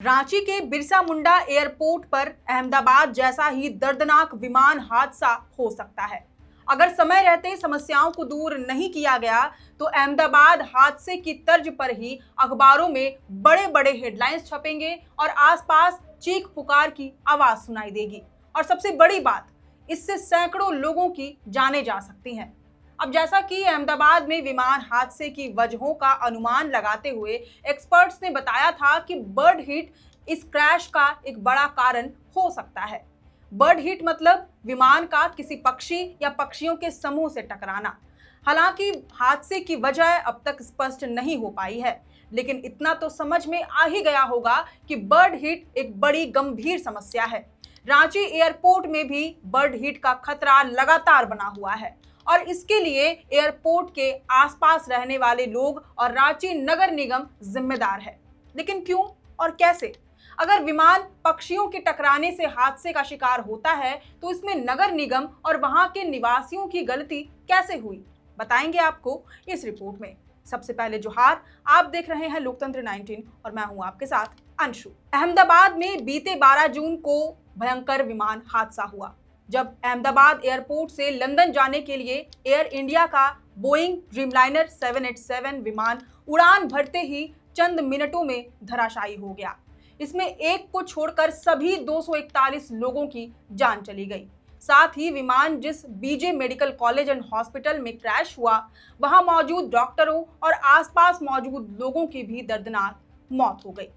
रांची के बिरसा मुंडा एयरपोर्ट पर अहमदाबाद जैसा ही दर्दनाक विमान हादसा हो सकता है। अगर समय रहते समस्याओं को दूर नहीं किया गया तो अहमदाबाद हादसे की तर्ज पर ही अखबारों में बड़े बड़े हेडलाइंस छपेंगे और आसपास चीख पुकार की आवाज सुनाई देगी। और सबसे बड़ी बात, इससे सैकड़ों लोगों की जानें जा सकती हैं। अब जैसा कि अहमदाबाद में विमान हादसे की वजहों का अनुमान लगाते हुए एक्सपर्ट्स ने बताया था कि बर्ड हीट इस क्रैश का एक बड़ा कारण हो सकता है। बर्ड हीट मतलब विमान का किसी पक्षी या पक्षियों के समूह से टकराना। हालांकि हादसे की वजह अब तक स्पष्ट नहीं हो पाई है, लेकिन इतना तो समझ में आ ही गया होगा कि बर्ड हीट एक बड़ी गंभीर समस्या है। रांची एयरपोर्ट में भी बर्ड हीट का खतरा लगातार बना हुआ है और इसके लिए एयरपोर्ट के आसपास रहने वाले लोग और रांची नगर निगम जिम्मेदार है। लेकिन क्यों और कैसे? अगर विमान पक्षियों के टकराने से हादसे का शिकार होता है तो इसमें नगर निगम और वहां के निवासियों की गलती कैसे हुई, बताएंगे आपको इस रिपोर्ट में। सबसे पहले जोहार, आप देख रहे हैं लोकतंत्र 19 और मैं हूं आपके साथ अंशु। अहमदाबाद में बीते 12 जून को भयंकर विमान हादसा हुआ, जब अहमदाबाद एयरपोर्ट से लंदन जाने के लिए एयर इंडिया का बोइंग ड्रीमलाइनर 787 विमान उड़ान भरते ही चंद मिनटों में धराशायी हो गया। इसमें एक को छोड़कर सभी 241 लोगों की जान चली गई। साथ ही विमान जिस BJ medical college and hospital में क्रैश हुआ, वहां मौजूद डॉक्टरों और आसपास मौजूद लोगों की भी दर्दनाक मौत हो गई।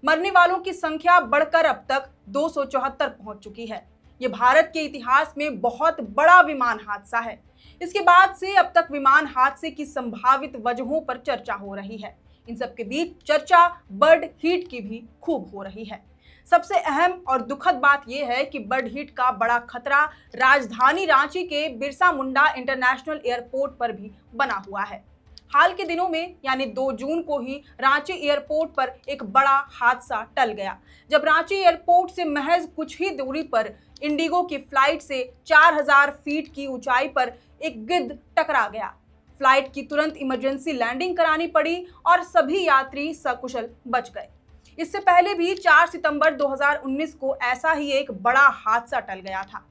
मरने वालों की संख्या बढ़कर अब तक 274 पहुंच चुकी है। ये भारत के इतिहास में बहुत बड़ा विमान हादसा है। इसके बाद से अब तक विमान हादसे की संभावित वजहों पर चर्चा हो रही है। इन सब के बीच चर्चा बर्ड हीट की भी खूब हो रही है। सबसे अहम और दुखद बात यह है कि बर्ड हीट का बड़ा खतरा राजधानी रांची के बिरसा मुंडा इंटरनेशनल एयरपोर्ट पर भी बना हुआ है। हाल के दिनों में यानी 2 जून को ही रांची एयरपोर्ट पर एक बड़ा हादसा टल गया, जब रांची एयरपोर्ट से महज कुछ ही दूरी पर इंडिगो की फ्लाइट से 4000 फीट की ऊंचाई पर एक गिद्ध टकरा गया। फ्लाइट की तुरंत इमरजेंसी लैंडिंग करानी पड़ी और सभी यात्री सकुशल बच गए। इससे पहले भी 4 सितंबर 2019 को ऐसा ही एक बड़ा हादसा टल गया था।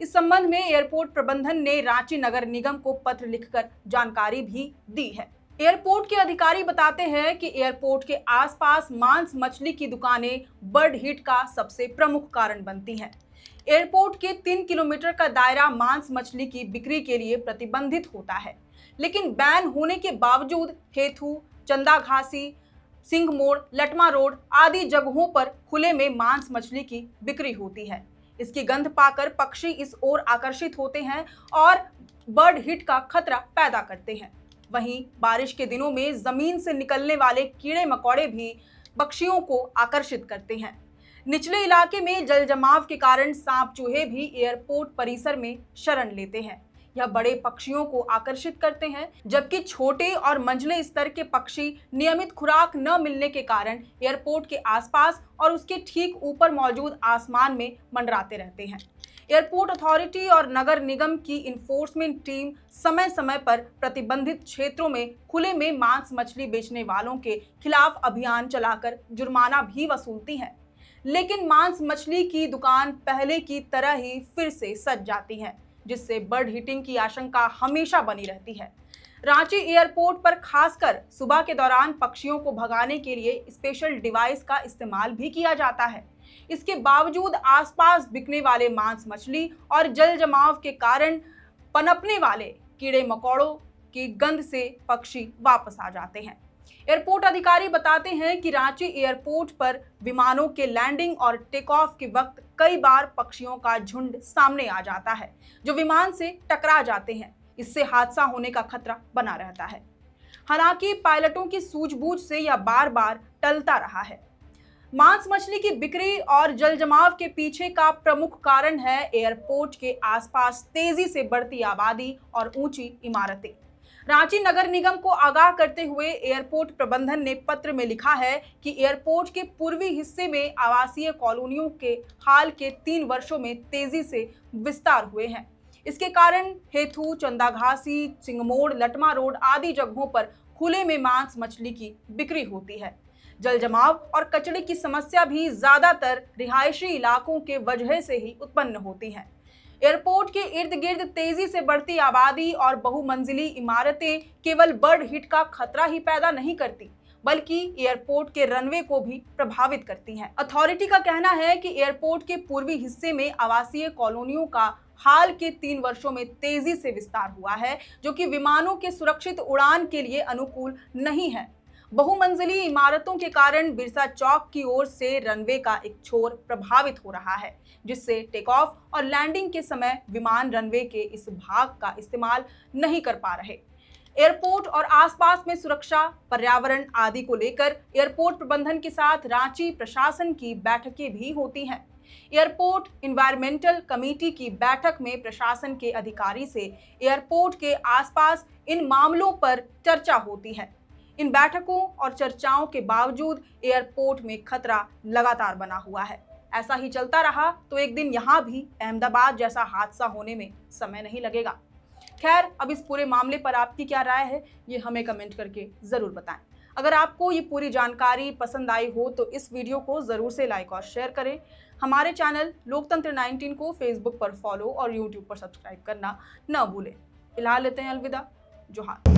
इस संबंध में एयरपोर्ट प्रबंधन ने रांची नगर निगम को पत्र लिखकर जानकारी भी दी है। एयरपोर्ट के अधिकारी बताते हैं कि एयरपोर्ट के आसपास मांस मछली की दुकानें बर्ड हीट का सबसे प्रमुख कारण बनती हैं। एयरपोर्ट के 3 किलोमीटर का दायरा मांस मछली की बिक्री के लिए प्रतिबंधित होता है, लेकिन बैन होने के बावजूद हेथू, चंदा घासी, सिंह मोड़, लटमा रोड आदि जगहों पर खुले में मांस मछली की बिक्री होती है। इसकी गंध पाकर पक्षी इस ओर आकर्षित होते हैं और बर्ड हिट का खतरा पैदा करते हैं। वहीं बारिश के दिनों में जमीन से निकलने वाले कीड़े मकोड़े भी पक्षियों को आकर्षित करते हैं। निचले इलाके में जल जमाव के कारण सांप चूहे भी एयरपोर्ट परिसर में शरण लेते हैं। यह बड़े पक्षियों को आकर्षित करते हैं, जबकि छोटे और मंझले स्तर के पक्षी नियमित खुराक न मिलने के कारण एयरपोर्ट के आसपास और उसके ठीक ऊपर मौजूद आसमान में मंडराते रहते हैं। एयरपोर्ट अथॉरिटी और नगर निगम की इन्फोर्समेंट टीम समय समय पर प्रतिबंधित क्षेत्रों में खुले में मांस मछली बेचने वालों के खिलाफ अभियान चलाकर जुर्माना भी वसूलती है, लेकिन मांस मछली की दुकान पहले की तरह ही फिर से सज जाती है, जिससे बर्ड हीटिंग की आशंका हमेशा बनी रहती है। रांची एयरपोर्ट पर खासकर सुबह के दौरान पक्षियों को भगाने के लिए स्पेशल डिवाइस का इस्तेमाल भी किया जाता है। इसके बावजूद आसपास बिकने वाले मांस मछली और जल जमाव के कारण पनपने वाले कीड़े मकोड़ों की गंध से पक्षी वापस आ जाते हैं। एयरपोर्ट अधिकारी बताते हैं कि रांची एयरपोर्ट पर विमानों के लैंडिंग और टेक ऑफ के वक्त कई बार पक्षियों का झुंड सामने आ जाता है, जो विमान से टकरा जाते हैं। इससे हादसा होने का खतरा बना रहता है। हालांकि पायलटों की सूझबूझ से यह बार बार टलता रहा है। मांस मछली की बिक्री और जल जमाव के पीछे का प्रमुख कारण है एयरपोर्ट के आसपास तेजी से बढ़ती आबादी और ऊंची इमारतें। रांची नगर निगम को आगाह करते हुए एयरपोर्ट प्रबंधन ने पत्र में लिखा है कि एयरपोर्ट के पूर्वी हिस्से में आवासीय कॉलोनियों के हाल के 3 वर्षों में तेजी से विस्तार हुए हैं। इसके कारण हेथू, चंदाघासी, सिंगमोड़, लटमा रोड आदि जगहों पर खुले में मांस मछली की बिक्री होती है। जल जमाव और कचरे की समस्या भी ज्यादातर रिहायशी इलाकों के वजह से ही उत्पन्न होती है। एयरपोर्ट के इर्द गिर्द तेजी से बढ़ती आबादी और बहुमंजिली इमारतें केवल बर्ड हिट का खतरा ही पैदा नहीं करती, बल्कि एयरपोर्ट के रनवे को भी प्रभावित करती हैं। अथॉरिटी का कहना है कि एयरपोर्ट के पूर्वी हिस्से में आवासीय कॉलोनियों का हाल के 3 वर्षों में तेजी से विस्तार हुआ है, जो कि विमानों के सुरक्षित उड़ान के लिए अनुकूल नहीं है। बहुमंजिली इमारतों के कारण बिरसा चौक की ओर से रनवे का एक छोर प्रभावित हो रहा है, जिससे टेक ऑफ और लैंडिंग के समय विमान रनवे के इस भाग का इस्तेमाल नहीं कर पा रहे। एयरपोर्ट और आसपास में सुरक्षा, पर्यावरण आदि को लेकर एयरपोर्ट प्रबंधन के साथ रांची प्रशासन की बैठकें भी होती हैं। एयरपोर्ट इन्वायरमेंटल कमेटी की बैठक में प्रशासन के अधिकारी से एयरपोर्ट के आसपास इन मामलों पर चर्चा होती है। इन बैठकों और चर्चाओं के बावजूद एयरपोर्ट में खतरा लगातार बना हुआ है। ऐसा ही चलता रहा तो एक दिन यहाँ भी अहमदाबाद जैसा हादसा होने में समय नहीं लगेगा। खैर, अब इस पूरे मामले पर आपकी क्या राय है, ये हमें कमेंट करके जरूर बताएं। अगर आपको ये पूरी जानकारी पसंद आई हो तो इस वीडियो को जरूर से लाइक और शेयर करें। हमारे चैनल लोकतंत्र 19 को फेसबुक पर फॉलो और यूट्यूब पर सब्सक्राइब करना न भूलें। फिलहाल लेते हैं अलविदा। जोहार।